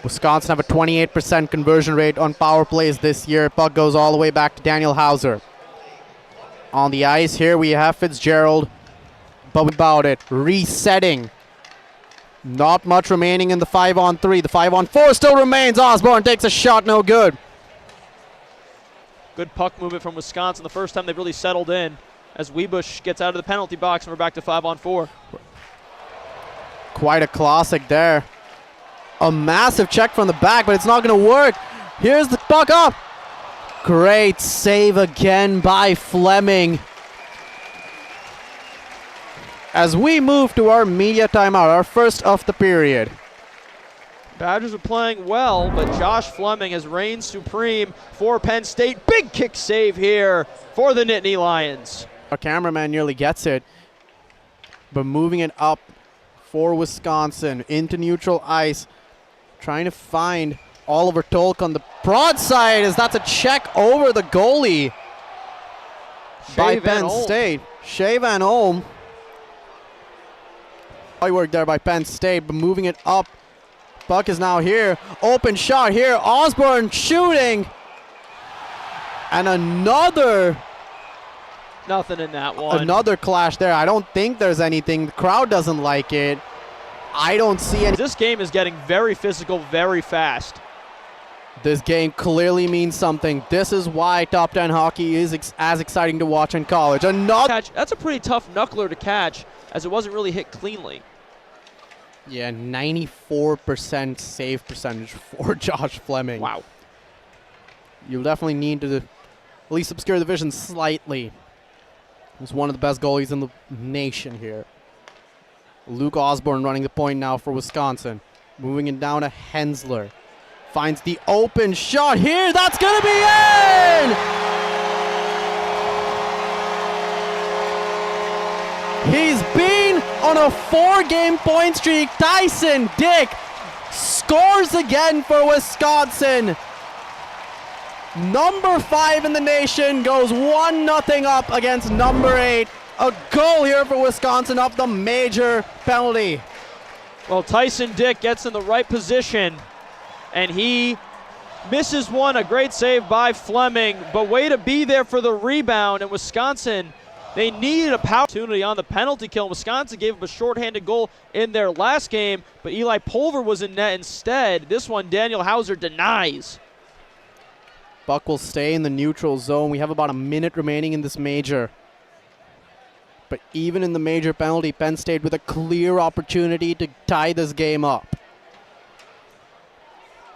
Wisconsin have a 28% conversion rate on power plays this year. Puck goes all the way back to Daniel Hauser. On the ice here we have Fitzgerald, but about it, resetting. Not much remaining in the 5-on-3. The 5-on-4 still remains. Osborne takes a shot, no good. Good puck movement from Wisconsin. The first time they've really settled in as Wiebusch gets out of the penalty box and we're back to 5-on-4. Quite a classic there. A massive check from the back, but it's not going to work. Here's the puck up. Great save again by Fleming. As we move to our media timeout, our first of the period. Badgers are playing well, but Josh Fleming has reigned supreme for Penn State. Big kick save here for the Nittany Lions. Our cameraman nearly gets it, but moving it up for Wisconsin into neutral ice. Trying to find Oliver Tolk on the broadside as that's a check over the goalie by Penn State. Shea Van Olm. High work there by Penn State, but moving it up. Puck is now here. Open shot here. Osborne shooting. And another. Nothing in that one. Another clash there. I don't think there's anything. The crowd doesn't like it. I don't see any. This game is getting very physical, very fast. This game clearly means something. This is why Top 10 hockey is as exciting to watch in college. Another catch. That's a pretty tough knuckler to catch, as it wasn't really hit cleanly. Yeah, 94% save percentage for Josh Fleming. Wow. You'll definitely need to at least obscure the vision slightly. He's one of the best goalies in the nation here. Luke Osborne running the point now for Wisconsin. Moving it down to Hensler. Finds the open shot here. That's going to be in! He's been on a 4-game point streak. Tyson Dick scores again for Wisconsin. Number 5 in the nation goes 1-0 up against number 8. A goal here for Wisconsin off the major penalty. Well, Tyson Dick gets in the right position, and he misses one. A great save by Fleming, but way to be there for the rebound. And Wisconsin, they needed a power opportunity on the penalty kill. Wisconsin gave up a shorthanded goal in their last game, but Eli Pulver was in net instead. This one, Daniel Hauser denies. Buck will stay in the neutral zone. We have about a minute remaining in this major. But even in the major penalty, Penn State with a clear opportunity to tie this game up.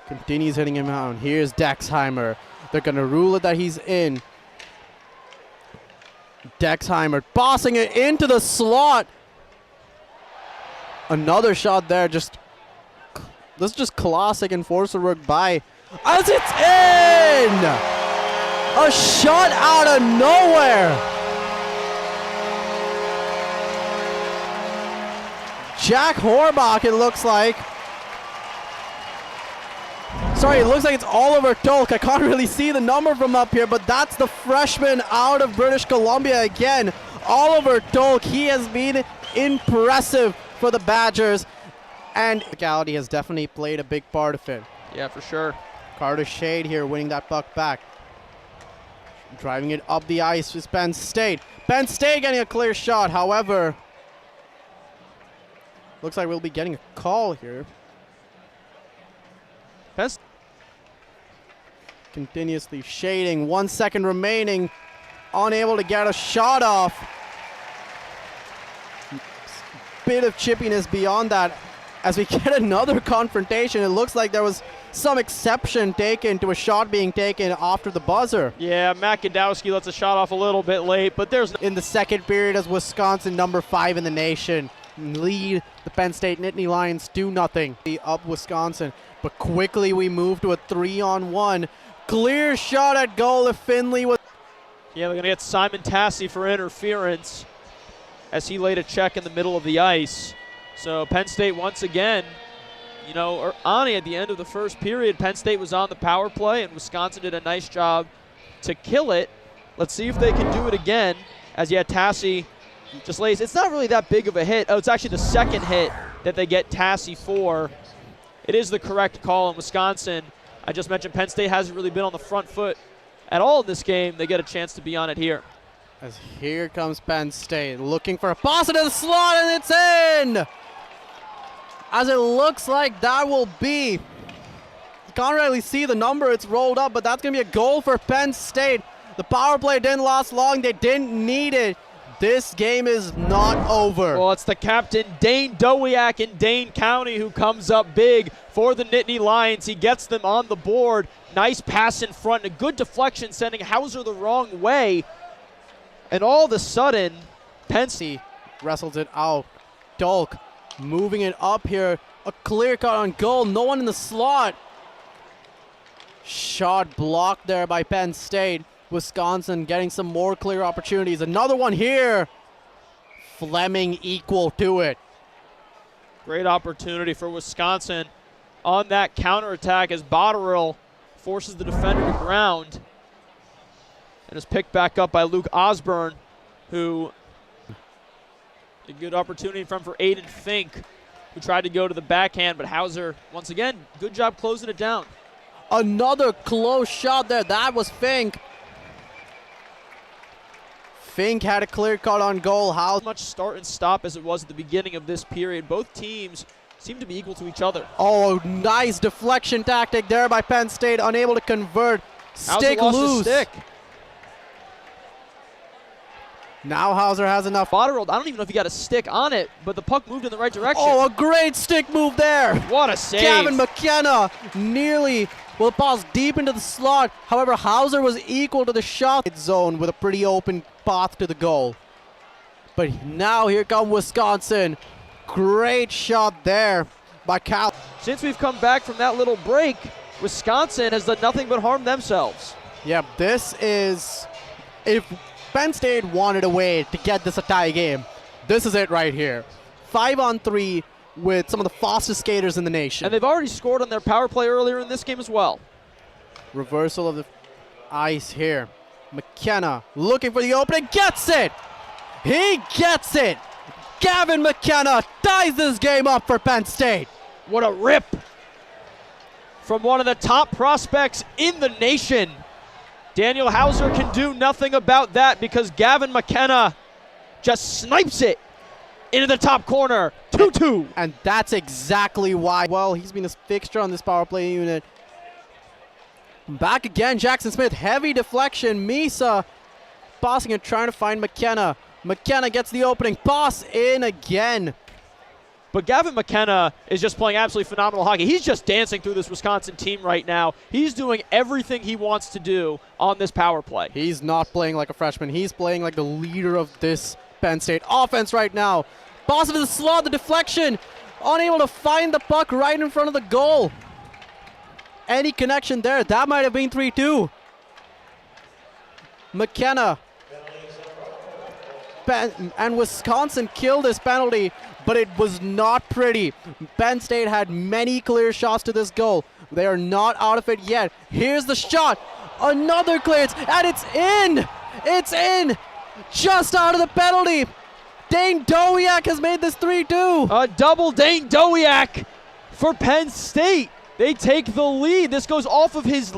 Continues hitting him down. Here's Dexheimer. They're going to rule it that he's in. Dexheimer bossing it into the slot. Another shot there. This is just classic enforcer work by. As it's in! A shot out of nowhere. Jack Horbach, it looks like. Sorry, it looks like it's Oliver Tolk. I can't really see the number from up here, but that's the freshman out of British Columbia again. Oliver Tolk, he has been impressive for the Badgers, and physicality has definitely played a big part of it. Yeah, for sure. Carter Shade here winning that puck back. Driving it up the ice is Penn State. Penn State getting a clear shot, however. Looks like we'll be getting a call here. Continuously shading. 1 second remaining. Unable to get a shot off. Bit of chippiness beyond that. As we get another confrontation, it looks like there was some exception taken to a shot being taken after the buzzer. Yeah, Matt Godowski lets a shot off a little bit late, but there's in the second period as Wisconsin, number 5 in the nation, lead the Penn State Nittany Lions 2-0. Up Wisconsin, but quickly we move to a 3-on-1. Clear shot at goal if Finley was. Yeah, they're going to get Simon Tassi for interference as he laid a check in the middle of the ice. So Penn State once again, you know, Ani at the end of the first period, Penn State was on the power play and Wisconsin did a nice job to kill it. Let's see if they can do it again as Tassi just lays. It's not really that big of a hit. Oh, it's actually the second hit that they get Tassi for. it is the correct call in Wisconsin. I just mentioned Penn State hasn't really been on the front foot at all in this game. They get a chance to be on it here. As here comes Penn State looking for a pass into the slot, and it's in! As it looks like that will be, you can't really see the number, it's rolled up, but that's going to be a goal for Penn State. The power play didn't last long, they didn't need it. This game is not over. Well, it's the captain, Dane Dowiak in Dane County, who comes up big for the Nittany Lions. He gets them on the board. Nice pass in front, a good deflection, sending Hauser the wrong way. And all of a sudden, Penn State wrestles it out. Dolk moving it up here. A clear cut on goal. No one in the slot. Shot blocked there by Penn State. Wisconsin getting some more clear opportunities. Another one here. Fleming equal to it. Great opportunity for Wisconsin on that counterattack as Botterill forces the defender to ground. And is picked back up by Luke Osborne, who a good opportunity in front for Aiden Fink, who tried to go to the backhand, but Hauser, once again, good job closing it down. Another close shot there. That was Fink. Fink had a clear cut on goal. How much start and stop as it was at the beginning of this period. Both teams seem to be equal to each other. Oh, nice deflection tactic there by Penn State, unable to convert. Stick loose. Stick. Now Hauser has enough. Botterill, I don't even know if he got a stick on it, but the puck moved in the right direction. Oh, a great stick move there. What a save. Gavin McKenna nearly will pass deep into the slot. However, Hauser was equal to the shot zone with a pretty open path to the goal. But now here come Wisconsin. Great shot there by Cal. Since we've come back from that little break, Wisconsin has done nothing but harm themselves. Yeah, this is, if Penn State wanted a way to get this a tie game, this is it right here. 5-on-3 with some of the fastest skaters in the nation. And they've already scored on their power play earlier in this game as well. Reversal of the ice here. McKenna looking for the opening, gets it! He gets it! Gavin McKenna ties this game up for Penn State. What a rip from one of the top prospects in the nation. Daniel Hauser can do nothing about that because Gavin McKenna just snipes it into the top corner. 2-2. And that's exactly why. Well, he's been a fixture on this power play unit. Back again, Jackson Smith. Heavy deflection. Misa passing and trying to find McKenna. McKenna gets the opening. Pass in again. But Gavin McKenna is just playing absolutely phenomenal hockey. He's just dancing through this Wisconsin team right now. He's doing everything he wants to do on this power play. He's not playing like a freshman. He's playing like the leader of this Penn State offense right now. Pass into the slot, the deflection. Unable to find the puck right in front of the goal. Any connection there? That might have been 3-2. McKenna. And Wisconsin killed this penalty, but it was not pretty. Penn State had many clear shots to this goal. They are not out of it yet. Here's the shot. Another clearance, and it's in. It's in. Just out of the penalty. Dane Dowiak has made this 3-2. A double Dane Dowiak for Penn State. They take the lead. This goes off of his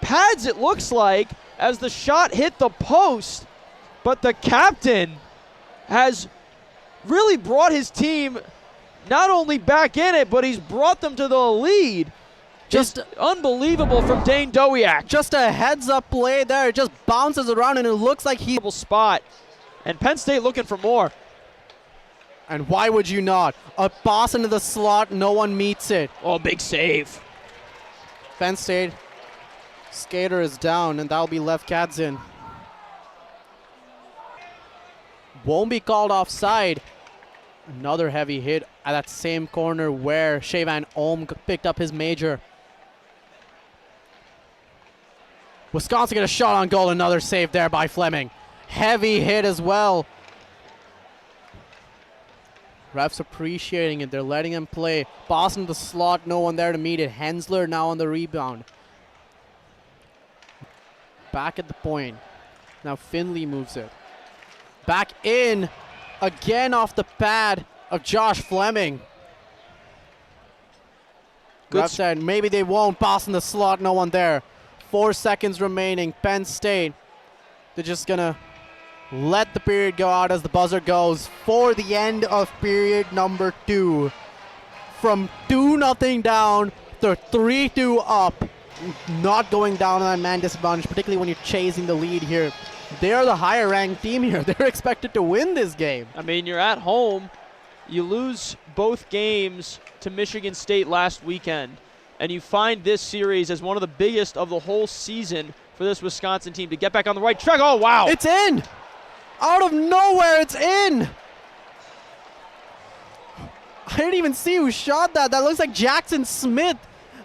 pads, it looks like, as the shot hit the post. But the captain has really brought his team not only back in it, but he's brought them to the lead. Just unbelievable from Dane Dowiak. Just a heads-up play there. It just bounces around, and it looks like he... spot. And Penn State looking for more. And why would you not? A pass into the slot, no one meets it. Oh, big save. Penn State skater is down, and that'll be Lev Kadzin. Won't be called offside. Another heavy hit at that same corner where Shea Van Ohm picked up his major. Wisconsin get a shot on goal. Another save there by Fleming. Heavy hit as well. Refs appreciating it. They're letting him play. Boston the slot. No one there to meet it. Hensler now on the rebound. Back at the point. Now Finley moves it. Back in. Again off the pad of Josh Fleming. Ref said maybe they won't. Pass in the slot, no one there. 4 seconds remaining. Penn State, they're just going to let the period go out as the buzzer goes for the end of period number 2. From 2-0 down to 3-2 up. Not going down on that man disadvantage, particularly when you're chasing the lead here. They're the higher ranked team here. They're expected to win this game. I mean, you're at home. You lose both games to Michigan State last weekend, and you find this series as one of the biggest of the whole season for this Wisconsin team to get back on the right track. Oh, wow. It's in. Out of nowhere, it's in. I didn't even see who shot that. That looks like Jackson Smith,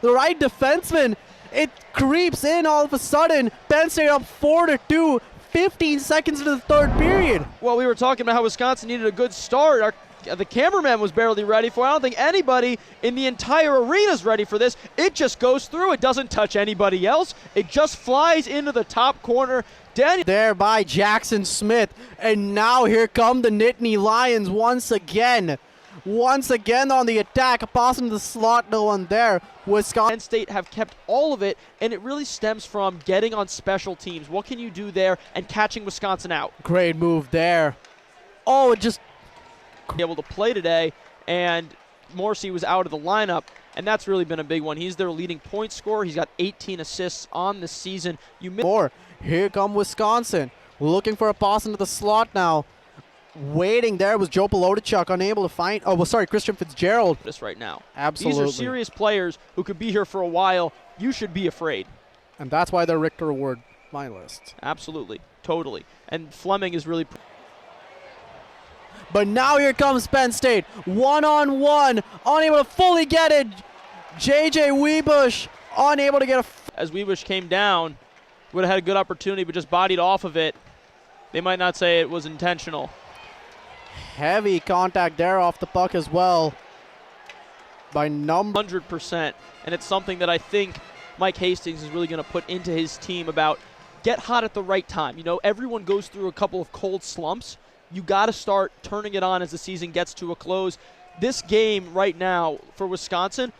the right defenseman. It creeps in all of a sudden. Penn State up 4-2, 15 seconds into the third period. Well, we were talking about how Wisconsin needed a good start. The cameraman was barely ready for it. I don't think anybody in the entire arena is ready for this. It just goes through. It doesn't touch anybody else. It just flies into the top corner. There by Jackson Smith. And now here come the Nittany Lions once again. Once again on the attack. A pass into the slot, no one there. Wisconsin. Penn State have kept all of it, and it really stems from getting on special teams. What can you do there and catching Wisconsin out? Great move there. Oh, it just... able to play today, and Morrissey was out of the lineup, and that's really been a big one. He's their leading point scorer. He's got 18 assists on the season. Here come Wisconsin, looking for a pass into the slot now. Waiting there was Joe Pelodichuk, unable to find. Oh, well, sorry, Christian Fitzgerald. This right now. Absolutely. These are serious players who could be here for a while. You should be afraid. And that's why they're Richter Award finalists. Absolutely, totally. And Fleming is really. But now here comes Penn State, one-on-one, unable to fully get it. J.J. Webush, unable to get a... As Webush came down, would have had a good opportunity, but just bodied off of it. They might not say it was intentional. Heavy contact there off the puck as well. By 100%, and it's something that I think Mike Hastings is really going to put into his team about get hot at the right time. You know, everyone goes through a couple of cold slumps. You got to start turning it on as the season gets to a close. This game right now for Wisconsin,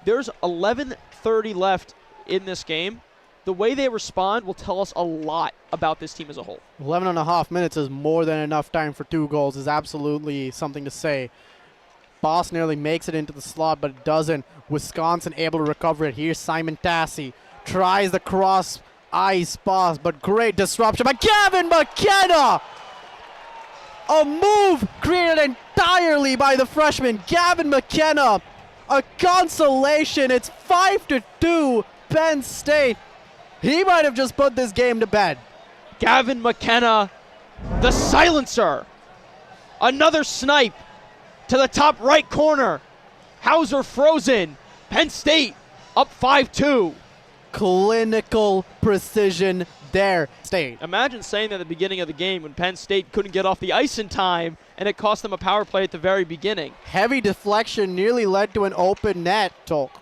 there's 11:30 left in this game. The way they respond will tell us a lot about this team as a whole. 11 and a half minutes is more than enough time for 2 goals is absolutely something to say. Boss nearly makes it into the slot, but it doesn't. Wisconsin able to recover it. Here's Simon Tassi. Tries the cross ice pass, but great disruption by Gavin McKenna. A move created entirely by the freshman, Gavin McKenna. A consolation. It's 5-2 Penn State. He might have just put this game to bed. Gavin McKenna, the silencer. Another snipe to the top right corner. Hauser frozen. Penn State up 5-2. Clinical precision there. State. Imagine saying that at the beginning of the game when Penn State couldn't get off the ice in time and it cost them a power play at the very beginning. Heavy deflection nearly led to an open net. Tolk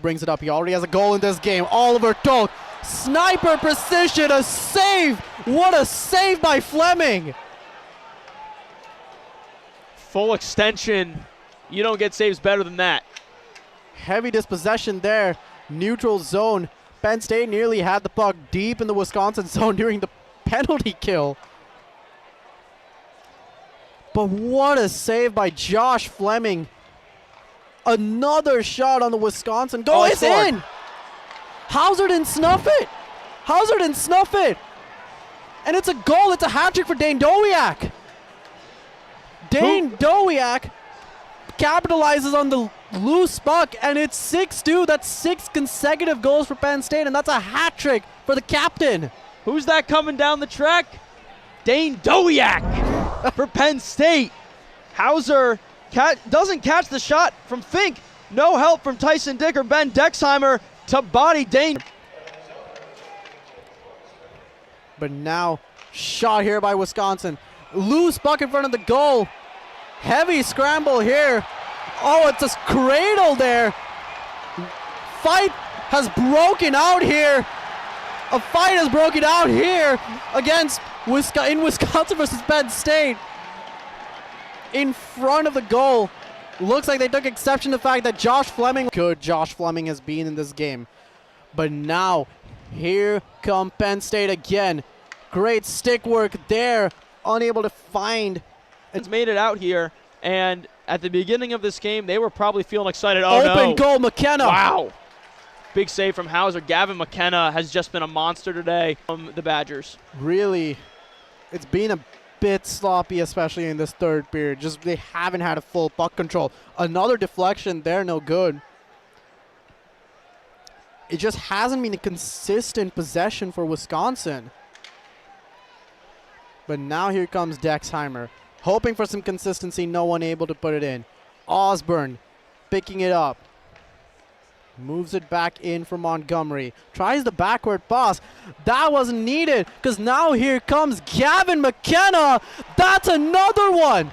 brings it up. He already has a goal in this game. Oliver Tolk. Sniper precision. A save. What a save by Fleming. Full extension. You don't get saves better than that. Heavy dispossession there. Neutral zone. Penn State nearly had the puck deep in the Wisconsin zone during the penalty kill. But what a save by Josh Fleming. Another shot on the Wisconsin goal. It's in. Hauser didn't snuff it. Hauser didn't snuff it. And it's a goal. It's a hat trick for Dane Dowiak. Dane Dowiak capitalizes on the loose puck, and it's 6-2. That's 6 consecutive goals for Penn State, and that's a hat trick for the captain. Who's that coming down the track? Dane Dowiak for Penn State. Hauser doesn't catch the shot from Fink. No help from Tyson Dick or Ben Dexheimer to body Dane. But now, shot here by Wisconsin. Loose puck in front of the goal. Heavy scramble here. Oh, it's a cradle there. Fight has broken out here. A fight has broken out here against in Wisconsin versus Penn State. In front of the goal. Looks like they took exception to the fact that Josh Fleming, good Josh Fleming has been in this game. But now, here come Penn State again. Great stick work there, unable to find. It's made it out here, and at the beginning of this game, they were probably feeling excited. Oh, Open no. goal, McKenna. Wow. Big save from Hauser. Gavin McKenna has just been a monster today from the Badgers. Really, it's been a bit sloppy, especially in this third period. Just they haven't had a full puck control. Another deflection there, no good. It just hasn't been a consistent possession for Wisconsin. But now here comes Dexheimer. Hoping for some consistency, no one able to put it in. Osborne picking it up. Moves it back in for Montgomery. Tries the backward pass. That wasn't needed because now here comes Gavin McKenna. That's another one.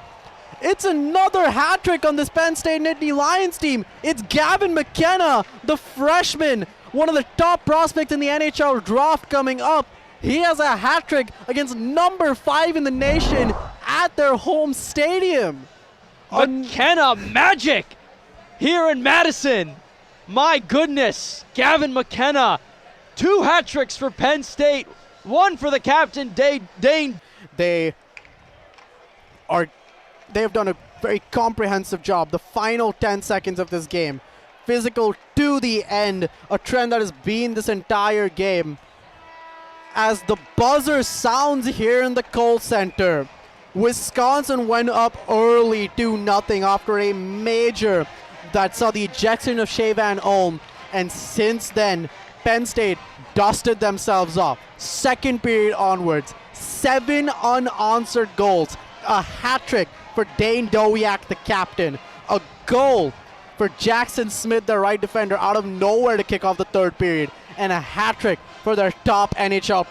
It's another hat trick on this Penn State Nittany Lions team. It's Gavin McKenna, the freshman, one of the top prospects in the NHL draft coming up. He has a hat trick against number 5 in the nation at their home stadium. McKenna magic here in Madison. My goodness, Gavin McKenna. 2 hat tricks for Penn State. 1 for the captain, Dane. They have done a very comprehensive job. The final 10 seconds of this game. Physical to the end. A trend that has been this entire game. As the buzzer sounds here in the Kohl Center, Wisconsin went up early 2-0 after a major that saw the ejection of Shea Van Olm, and since then, Penn State dusted themselves off. Second period onwards, 7 unanswered goals, a hat trick for Dane Dowiak, the captain, a goal for Jackson Smith, the right defender, out of nowhere to kick off the third period, and a hat trick for their top NHL